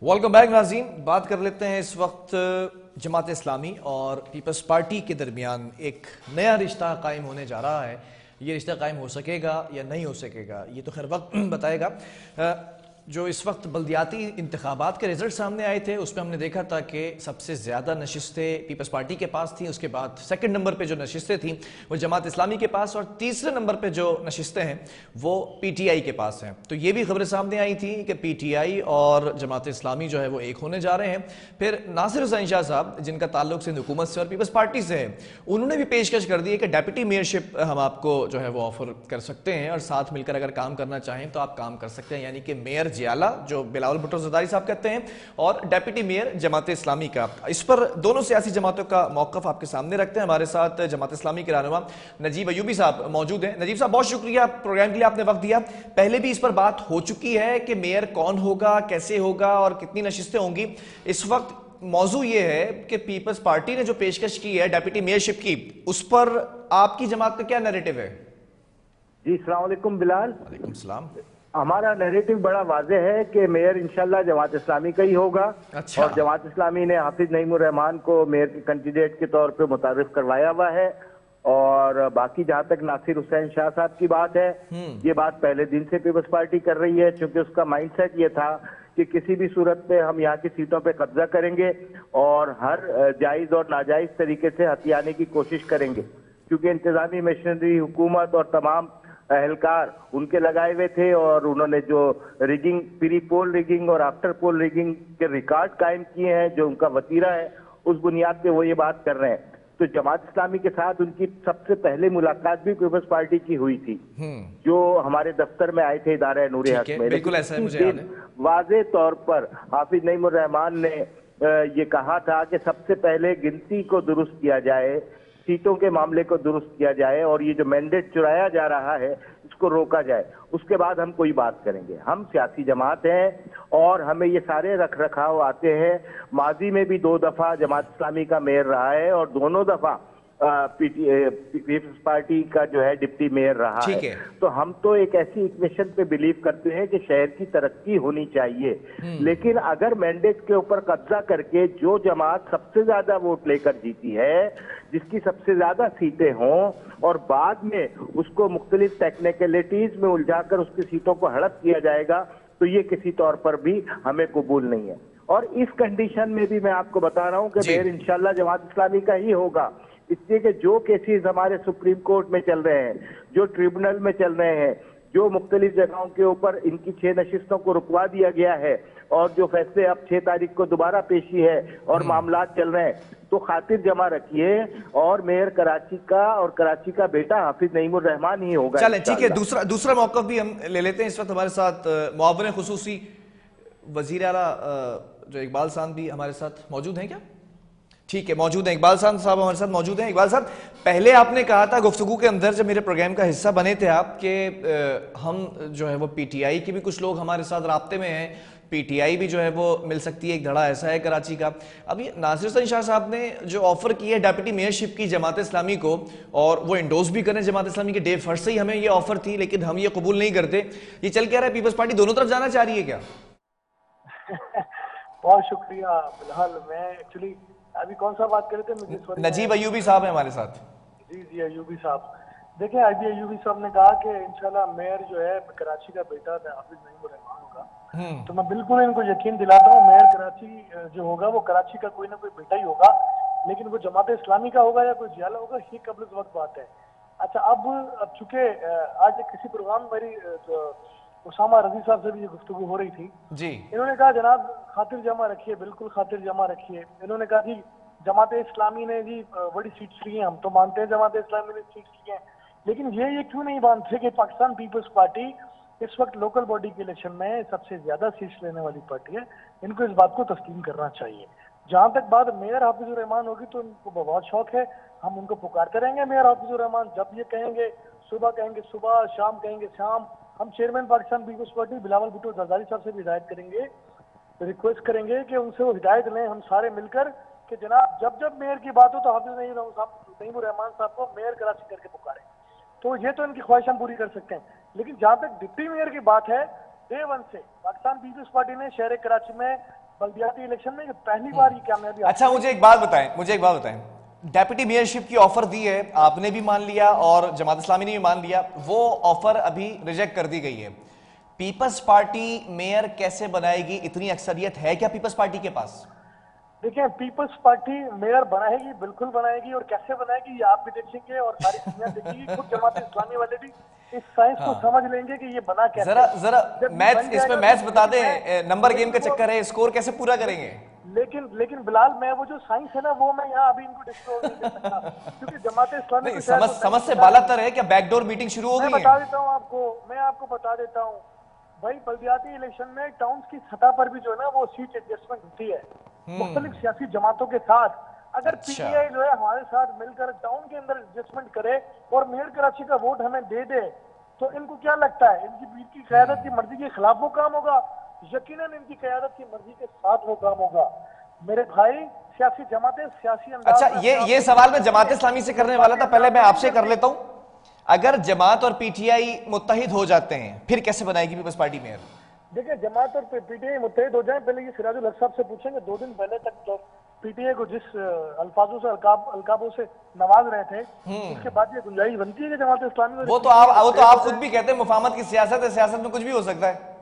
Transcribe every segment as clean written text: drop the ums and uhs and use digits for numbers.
Welcome back नाज़रीन। बात कर लेते हैं इस वक्त जमात इस्लामी और पीपल्स पार्टी के दरमियान एक नया रिश्ता कायम होने जा रहा है। ये रिश्ता कायम हो सकेगा या नहीं हो सकेगा ये तो खैर वक्त बताएगा। जो इस वक्त बल्दियाती इंतखाबात के रिजल्ट सामने आए थे उसमें हमने देखा था कि सबसे ज़्यादा नशिस्तें पीपल्स पार्टी के पास थी, उसके बाद सेकंड नंबर पे जो नशिस्तें थीं वो जमात इस्लामी के पास, और तीसरे नंबर पे जो नशिस्तें हैं वो पीटीआई के पास हैं। तो ये भी खबरें सामने आई थी कि पीटीआई और जमात इस्लामी जो है वो एक होने जा रहे हैं। फिर नासिर हुसैन शाह साहब जिनका ताल्लुक सिंध हुकूमत से और पीपल्स पार्टी से है, उन्होंने भी पेशकश कर दी है कि डेप्यूटी मेयरशिप हम आपको जो है वो ऑफर कर सकते हैं और साथ मिलकर अगर काम करना चाहें तो आप काम कर सकते हैं। यानी कि मेयर जियाला जो बिलावल भुट्टो ज़रदारी साहब कहते हैं और डेप्यूटी मेयर जमात इस्लामी का। इस पर दोनों सियासी जमातों का मौक़िफ़ आपके सामने रखते हैं। हमारे साथ जमात इस्लामी के रहनुमा नजीब अयूबी साहब मौजूद हैं। नजीब साहब, बहुत शुक्रिया प्रोग्राम के लिए, आपने वक्त दिया। पहले भी इस पर बात हो चुकी है कि मेयर कौन होगा, कैसे होगा और कितनी नशिस्तें होंगी। इस वक्त मौजू ये है कि पीपल्स पार्टी ने जो पेशकश की है डेप्यूटी मेयरशिप की, उस पर आपकी जमात का क्या नैरेटिव है? जी अस्सलाम वालेकुम बिलाल। वालेकुम सलाम। हमारा नैरेटिव बड़ा वाज़ेह है कि मेयर इंशाल्लाह जमात इस्लामी का ही होगा। अच्छा। और जमात इस्लामी ने हाफिज नईमुर रहमान को मेयर के कैंडिडेट के तौर पे मुतारिफ करवाया हुआ है। और बाकी जहां तक नासिर हुसैन शाह साहब की बात है, ये बात पहले दिन से पीपल्स पार्टी कर रही है, क्योंकि उसका माइंडसेट ये था कि किसी भी सूरत में हम यहाँ की सीटों पे कब्जा करेंगे और हर जायज और नाजायज तरीके से हथियाने की कोशिश करेंगे, क्योंकि इंतजामी मशीनरी हुकूमत और तमाम एहलकार उनके लगाए हुए थे। और उन्होंने जो रिगिंग, प्री पोल रिगिंग और आफ्टर पोल रिगिंग के रिकॉर्ड कायम किए हैं, जो उनका वतीरा है, उस बुनियाद पे वो ये बात कर रहे हैं। तो जमात इस्लामी के साथ उनकी सबसे पहले मुलाकात भी पीपल्स पार्टी की हुई थी, जो हमारे दफ्तर में आए थे इदारा नूर हक में। बिल्कुल ऐसा है, मुझे याद है। वाज़े तौर पर हाफिज नईमुर रहमान ने ये कहा था कि सबसे पहले गिनती को दुरुस्त किया जाए, सीटों के मामले को दुरुस्त किया जाए और ये जो मैंडेट चुराया जा रहा है इसको रोका जाए, उसके बाद हम कोई बात करेंगे। हम सियासी जमात हैं और हमें ये सारे रख रखाव आते हैं। माजी में भी 2 दफा जमात इस्लामी का मेयर रहा है और दोनों दफा पीपल्स पार्टी का जो है डिप्टी मेयर रहा है। तो हम तो एक ऐसी इक्वेशन पे बिलीव करते हैं कि शहर की तरक्की होनी चाहिए, लेकिन अगर मैंडेट के ऊपर कब्जा करके जो जमात सबसे ज्यादा वोट लेकर जीती है, जिसकी सबसे ज्यादा सीटें हों, और बाद में उसको मुख्तलिफ टेक्निकलिटीज में उलझाकर उसकी सीटों को हड़प किया जाएगा, तो ये किसी तौर पर भी हमें कबूल नहीं है। और इस कंडीशन में भी मैं आपको बता रहा हूं कि मेयर इंशाल्लाह जमात इस्लामी का ही होगा, इसलिए कि जो केसेस हमारे सुप्रीम कोर्ट में चल रहे हैं, जो ट्रिब्यूनल में चल रहे हैं, जो मुख्तलिफ जगहों के ऊपर इनकी 6 नशिस्तों को रुकवा दिया गया है, और जो फैसले अब 6 तारीख को दोबारा पेशी है और मामला चल रहे हैं, तो खातिर जमा रखिए और मेयर कराची का और कराची का बेटा हाफिज नईमुर रहमान ही होगा। चलें, ठीक है। दूसरा मौक़िफ़ भी हम ले लेते हैं। इस वक्त हमारे साथ मुआविन खुसूसी वज़ीर आला जो इकबाल साहब भी हमारे साथ मौजूद हैं क्या? ठीक है, मौजूद हैं। इकबाल साहब हमारे साथ मौजूद हैं। इकबाल साहब, पहले आपने कहा था गुफ्तगू के अंदर जब मेरे प्रोग्राम का हिस्सा बने थे आप, कि हम जो है वो पीटीआई के भी कुछ लोग हमारे साथ राब्ते में हैं, पीटीआई भी जो है वो मिल सकती है, एक धड़ा ऐसा है कराची का। अभी नासिर हुसैन शाह साहब ने जो ऑफर की है डेप्यूटी मेयरशिप की जमात इस्लामी को, और वो इंडोज भी करें जमात इस्लामी के डे फर्स्ट से ही हमें ये ऑफर थी, लेकिन हम ये कबूल नहीं करते, ये चल क्या रहा है? पीपल्स पार्टी दोनों तरफ जाना चाह रही है क्या? बहुत शुक्रिया। फिलहाल मैं एक्चुअली अभी कौन सा बात कर रहे थे, मुझे नजीब अयूबी साहब है हमारे साथ। जी अयूबी साहब, देखिए अभी अयूबी साहब ने कहा कि इंशाल्लाह मेयर जो है कराची का बेटा हाफिज नईमुर रहमान होगा, तो मैं बिल्कुल इनको यकीन दिलाता हूँ मेयर कराची जो होगा वो कराची का कोई ना कोई बेटा ही होगा, लेकिन वो जमात इस्लामी का होगा या कोई जियाला होगा, ये कबल वक्त बात है। अच्छा, अब चूंकि आज किसी प्रोग्राम मेरी उसामा रजी साहब से भी ये गुफ्तगू हो रही थी जी, इन्होंने कहा जनाब खातिर जमा रखिए, बिल्कुल खातिर जमा रखिए। इन्होंने कहा जी जमात इस्लामी ने जी बड़ी सीट्स ली हैं, हम तो मानते हैं जमात इस्लामी ने सीट्स ली हैं, लेकिन ये क्यों नहीं मानते कि पाकिस्तान पीपल्स पार्टी इस वक्त लोकल बॉडी के इलेक्शन में सबसे ज्यादा सीट्स लेने वाली पार्टी है। इनको इस बात को तस्लीम करना चाहिए। जहां तक बात मेयर हाफिजुर रहमान होगी, तो इनको बहुत शौक है, हम उनको पुकारते रहेंगे मेयर हाफिजुर रहमान, जब ये कहेंगे सुबह, शाम कहेंगे शाम। हम चेयरमैन पाकिस्तान पीपल्स पार्टी बिलावल भुट्टो ज़रदारी साहब से भी हिदायत करेंगे, रिक्वेस्ट करेंगे कि उनसे वो हिदायत लें, हम सारे मिलकर, कि जनाब जब जब मेयर की बात हो तो हाफिज नईमुर रहमान साहब को मेयर कराची करके पुकारें। तो ये तो इनकी ख्वाहिश हम पूरी कर सकते हैं, लेकिन जहां तक डिप्टी मेयर की बात है, डे 1 से पाकिस्तान पीपल्स पार्टी ने शहर कराची में बल्दियाती इलेक्शन में पहली बार ये कामयाबी। अच्छा मुझे एक बात बताएं, डेप्यूटी मेयरशिप की ऑफर दी है, आपने भी मान लिया और जमात इस्लामी ने भी मान लिया, वो ऑफर अभी रिजेक्ट कर दी गई है। पीपल्स पार्टी मेयर कैसे बनाएगी? इतनी अक्सरियत है क्या पीपल्स पार्टी के पास? देखिए पीपल्स पार्टी मेयर बनाएगी, बिल्कुल बनाएगी, और कैसे बनाएगी ये आप भी देखेंगे और सारी दुनिया देखेगी। खुद जमात इस्लामी वाले भी इस साइंस को समझ लेंगे कि ये बना कैसे। जरा मैथ्स, इसमें मैथ्स बता दें, नंबर गेम का चक्कर है, स्कोर कैसे पूरा करेंगे? लेकिन बिलाल, मैं वो जो साइंस है ना वो मैं यहाँ अभी इनको डिस्क्लोज नहीं कर सकता, क्योंकि जमात इस्लामी समझ से बालातर है क्या? बैकडोर मीटिंग शुरू हो गई है? मैं आपको बता देता हूँ भाई, बल्दियाती इलेक्शन में टाउन की सतह पर भी जो है ना वो सीट एडजस्टमेंट होती है मुख्तलिफ सियासी जमातों के साथ। अगर पीटीआई जो है हमारे साथ मिलकर टाउन के अंदर एडजस्टमेंट करे और मेयर कराची का वोट हमें दे दे, तो इनको क्या लगता है इनकी क़यादत की मर्जी के खिलाफ वो काम होगा? यकीनन इनकी क़यादत की मर्जी के साथ वो काम होगा मेरे भाई। सियासी जमातें सियासी अंदाज। अच्छा, ये सवाल मैं जमात इस्लामी से करने वाला था, पहले मैं आपसे कर लेता हूं। अगर जमात और पीटीआई मुत्तहिद हो जाते हैं फिर कैसे बनाएगी पीपल्स पार्टी मेयर? देखिए जमात और पीटीआई मुत्तहिद हो जाए, पहले ये सिराजुल हक साहब से पूछेंगे। 2 दिन पहले तक तो पीटीआई को जिस अल्फाजों से अलकाबों से नवाज रहे थे, उसके बाद ये गुंजाइश बनती है कि जमात इस्लामी। वो तो आप खुद भी कहते हैं मुफाहमत की सियासत है, सियासत में कुछ भी हो सकता है।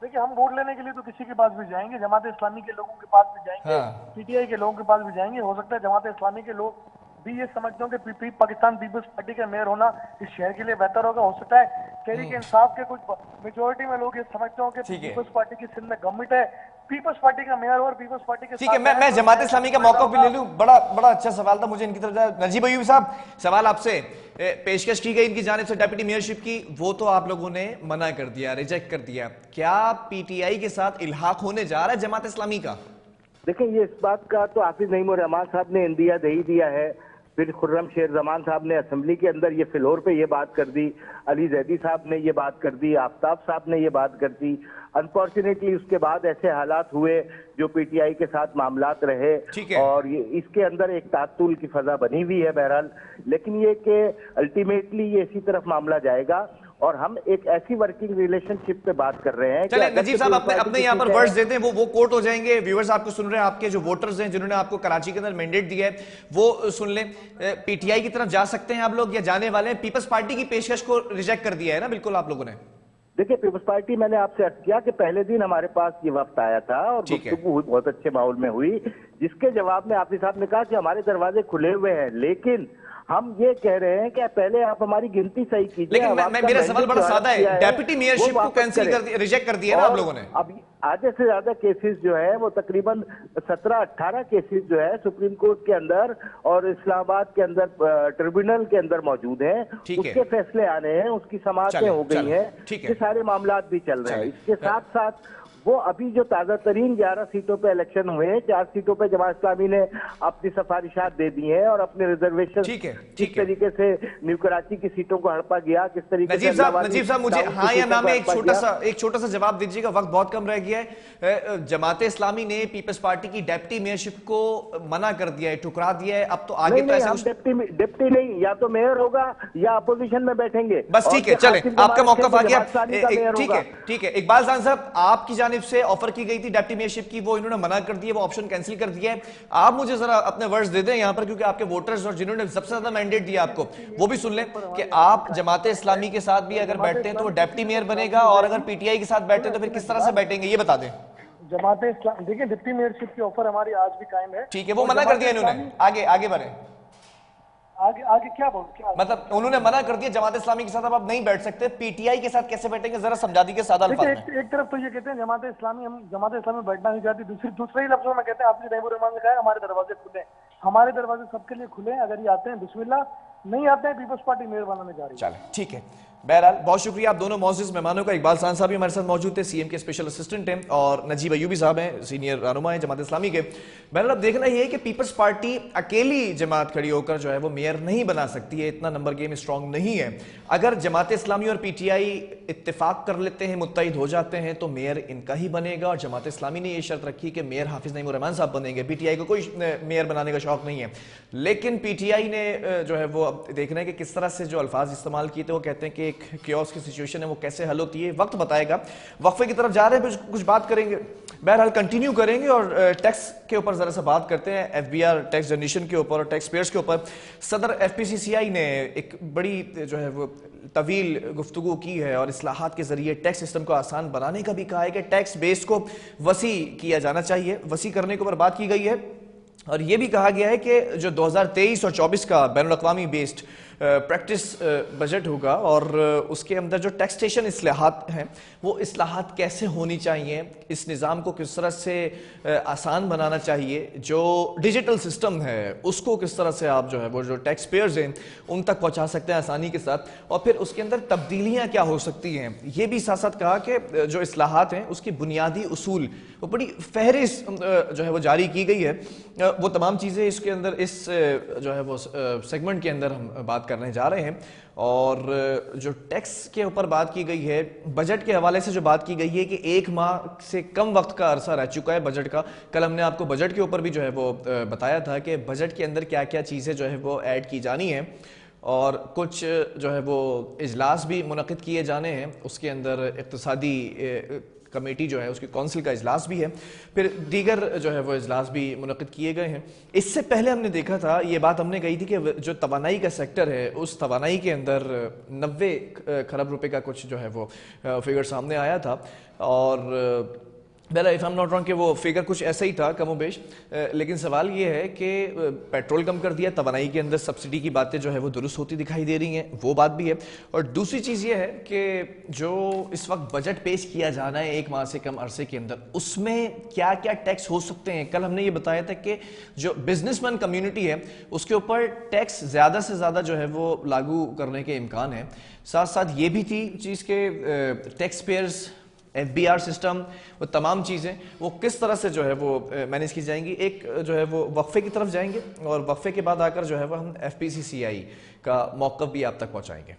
देखिए हम वोट लेने के लिए तो किसी के पास भी जाएंगे, जमात इस्लामी के लोगों के पास भी जाएंगे, पीटीआई के लोगों के पास भी जाएंगे। हो सकता है जमात इस्लामी के लोग भी ये समझते हो कि पाकिस्तान पीपल्स पार्टी का मेयर होना इस शहर के लिए बेहतर होगा। हो सकता है तहरीक इंसाफ के कुछ मेजोरिटी में लोग ये समझते हो कि पीपल्स पार्टी की सिंध में गवर्नमेंट है, पीपल्स पार्टी का मेयर और पीपल्स पार्टी के। ठीक है, मैं जमात इस्लामी का मौका भी ले लूं। बड़ा अच्छा सवाल था, मुझे इनकी तरफ नजीब अयूबी साहब सवाल आपसे। पेशकश की गई इनकी जानिब से डेप्यूटी मेयरशिप की, वो तो आप लोगों ने मना कर दिया, रिजेक्ट कर दिया। क्या पीटीआई के साथ इल्हाक होने जा रहा है जमात इस्लामी का? देखिए ये इस बात का तो हाफिज नईम उर रहमान साहब ने इंदिया दे ही दिया है, फिर खुर्रम शेर जमान साहब ने असेंबली के अंदर ये फ्लोर पे ये बात कर दी, अली जैदी साहब ने ये बात कर दी, आफ्ताब साहब ने ये बात कर दी। अनफॉर्चुनेटली उसके बाद ऐसे हालात हुए जो पीटीआई के साथ मामलात रहे और ये इसके अंदर एक तातुल की फजा बनी हुई है बहरहाल। लेकिन ये कि अल्टीमेटली ये इसी तरफ मामला जाएगा और हम एक ऐसी वर्किंग रिलेशनशिप पे बात कर रहे हैं। चलिए नजीब साहब अपने यहाँ पर वर्ड्स देते हैं, वो कोट हो जाएंगे। व्यूअर्स आपको सुन रहे हैं, आपके जो वोटर्स हैं जिन्होंने आपको कराची के अंदर मैंडेट दिया है वो सुन लें। पीटीआई की तरफ जा सकते हैं आप लोग या जाने वाले हैं? पीपल्स पार्टी की पेशकश को रिजेक्ट कर दिया है ना बिल्कुल आप लोगों ने? देखिए पीपल्स पार्टी, मैंने आपसे अर्ज किया कि पहले दिन हमारे पास ये वक्त आया था और गुफ्तगू बहुत अच्छे माहौल में हुई, जिसके जवाब में हाफिज साहब ने कहा कि हमारे दरवाजे खुले हुए हैं, लेकिन हम ये कह रहे हैं कि पहले आप हमारी गिनती सही कीजिए। लेकिन मेरा सवाल बड़ा सादा है, डेप्यूटी मेयरशिप को कैंसिल कर दिया, रिजेक्ट कर दिया ना आप लोगों ने। अब आधे से ज्यादा केसेस जो है वो तकरीबन 17-18 केसेस जो है सुप्रीम कोर्ट के अंदर और इस्लामाबाद के अंदर ट्रिब्यूनल के अंदर मौजूद हैं, उसके फैसले आने हैं, उसकी समाअतें हो गई हैं, ये सारे मामलात भी चल रहे हैं। इसके साथ साथ वो अभी जो ताज़ा तरीन 11 सीटों पे इलेक्शन हुए हैं, 4 सीटों पे जमात इस्लामी ने अपनी सिफारिशात दे दी हैं और अपने रिजर्वेशन किस तरीके से न्यू कराची की सीटों को हड़पा गया, किस तरीके से। नजीब साहब मुझे हाँ या ना में एक छोटा सा जवाब दीजिएगा, वक्त बहुत कम रह गया है। जमात इस्लामी ने पीपल्स पार्टी की डेप्टी मेयरशिप को मना कर दिया है, ठुकरा दिया है, अब तो आगे डेप्टी नहीं, या तो मेयर होगा या अपोजिशन में बैठेंगे। बस ठीक है, चले आपका मौका आ गया। ठीक है इकबाल खान साहब, आपकी जानिब से ऑफर की गई थी डेप्टी मेयरशिप की, वो इन्होंने मना कर दिया, वो ऑप्शन कैंसिल कर दिया है। आप मुझे जरा अपने वर्ड्स दे दें यहां पर, क्योंकि आपके वोटर्स और जिन्होंने सबसे ज्यादा मैंडेट दिया आपको वो भी सुन लें कि आप जमात इस्लामी के साथ भी अगर बैठते हैं तो वो डेप्टी मेयर बनेगा, और अगर पीटीआई के साथ बैठते हैं तो फिर किस तरह से बैठेंगे ये बता दें। जमात इस्लामी, देखिए डिप्टी मेयरशिप की ऑफर हमारी आज भी कायम है। ठीक है, वो मना कर दिया इन्होंने, आगे बढ़े। आगे क्या मतलब उन्होंने मना कर दिया जमात इस्लामी के साथ अब आप नहीं बैठ सकते, पीटीआई के साथ कैसे बैठेंगे जरा समझा दीजिए सादा अल्फाज में। एक तरफ तो ये कहते हैं जमात इस्लामी, हम जमात इस्लामी बैठना नहीं चाहती, दूसरे ही लफ्जों में कहते हैं आपने नईमुर रहमान ने कहा हमारे दरवाजे खुले, हमारे दरवाजे सबके लिए खुले हैं, अगर ये आते हैं बिस्मिल्लाह, नहीं आते हैं पीपल्स पार्टी मेयर बनाने जा रही है। चले ठीक है, बहरहाल बहुत शुक्रिया आप दोनों मौजूद मेहमानों का। इकबाल खान साहब भी हमारे साथ मौजूद थे, सीएम के स्पेशल असिस्टेंट हैं, और नजीब अयूबी साहब हैं सीनियर रहनुमा हैं जमात इस्लामी के। बहरहाल अब देखना ये है कि पीपल्स पार्टी अकेली जमात खड़ी होकर जो है वो मेयर नहीं बना सकती है, इतना नंबर गेम स्ट्रांग नहीं है। अगर जमात इस्लामी और पीटीआई इत्तेफाक कर लेते हैं, मुत्तहिद हो जाते हैं, तो मेयर इनका ही बनेगा, और जमात इस्लामी ने यह शर्त रखी कि मेयर हाफिज नईम उर रहमान साहब बनेंगे। पीटीआई को कोई मेयर बनाने का शौक नहीं है, लेकिन पीटीआई ने जो है वो अब देखना है कि किस तरह से जो अल्फाज इस्तेमाल किए थे, वो कहते हैं कि ایک کیوس کی سچویشن ہے وہ کیسے حل ہوتی ہے وقت بتائے گا. وقفے کی طرف جا رہے ہیں, پھر کچھ بات کریں گے, بہرحال کنٹینیو کریں گے اور ٹیکس کے اوپر ذرا سا بات کرتے ہیں. F B R tax generation کے اوپر اور ٹیکس پیئرز کے اوپر صدر ایف پی سی سی آئی نے ایک بڑی جو ہے وہ طویل گفتگو کی ہے اور اصلاحات کے ذریعے ٹیکس سسٹم کو آسان بنانے کا بھی کہا ہے کہ ٹیکس بیس کو وسیع کیا جانا چاہیے, وسیع کرنے کے اوپر بات کی گئی ہے. اور یہ بھی کہا گیا ہے کہ جو 2023 اور 24 کا بین الاقوامی بیسڈ پریکٹس بجٹ ہوگا اور اس کے اندر جو ٹیکسٹیشن اصلاحات ہیں وہ اصلاحات کیسے ہونی چاہیے, اس نظام کو کس طرح سے آسان بنانا چاہیے, جو ڈیجیٹل سسٹم ہے اس کو کس طرح سے آپ جو ہے وہ جو ٹیکس پیئرز ہیں ان تک پہنچا سکتے ہیں آسانی کے ساتھ, اور پھر اس کے اندر تبدیلیاں کیا ہو سکتی ہیں. یہ بھی ساتھ ساتھ کہا کہ جو اصلاحات ہیں اس کی بنیادی اصول وہ بڑی فہرست جو ہے وہ جاری کی گئی ہے. وہ تمام چیزیں اس کے اندر اس جو ہے وہ سیگمنٹ کے اندر ہم بات کرنے جا رہے ہیں. اور جو ٹیکس کے اوپر بات کی گئی ہے, بجٹ کے حوالے سے جو بات کی گئی ہے کہ 1 ماہ سے کم وقت کا عرصہ رہ چکا ہے بجٹ کا. کل ہم نے آپ کو بجٹ کے اوپر بھی جو ہے وہ بتایا تھا کہ بجٹ کے اندر کیا کیا چیزیں جو ہے وہ ایڈ کی جانی ہیں اور کچھ جو ہے وہ اجلاس بھی منعقد کیے جانے ہیں. اس کے اندر اقتصادی کمیٹی جو ہے اس کی کونسل کا اجلاس بھی ہے, پھر دیگر جو ہے وہ اجلاس بھی منعقد کیے گئے ہیں. اس سے پہلے ہم نے دیکھا تھا, یہ بات ہم نے کہی تھی کہ جو توانائی کا سیکٹر ہے اس توانائی کے اندر 90 کھرب روپے کا کچھ جو ہے وہ فگر سامنے آیا تھا. اور بہرحال اف ایم ناٹ رانگ کہ وہ فگر کچھ ایسا ہی تھا کم و بیش, لیکن سوال یہ ہے کہ پیٹرول کم کر دیا, توانائی کے اندر سبسڈی کی باتیں جو ہے وہ درست ہوتی دکھائی دے رہی ہیں, وہ بات بھی ہے. اور دوسری چیز یہ ہے کہ جو اس وقت بجٹ پیش کیا جانا ہے 1 ماہ سے کم عرصے کے اندر, اس میں کیا کیا ٹیکس ہو سکتے ہیں. کل ہم نے یہ بتایا تھا کہ جو بزنس مین کمیونٹی ہے اس کے اوپر ٹیکس زیادہ سے زیادہ جو ہے وہ لاگو کرنے کے امکان ہیں. ساتھ ساتھ یہ بھی تھی چیز کہ tax payers, F B R system, وہ تمام چیزیں وہ کس طرح سے جو ہے وہ مینیج کی جائیں گی. ایک جو ہے وہ وقفے کی طرف جائیں گے اور وقفے کے بعد آ کر جو ہے وہ ہم ایف پی سی سی آئی کا موقف بھی آپ تک پہنچائیں گے.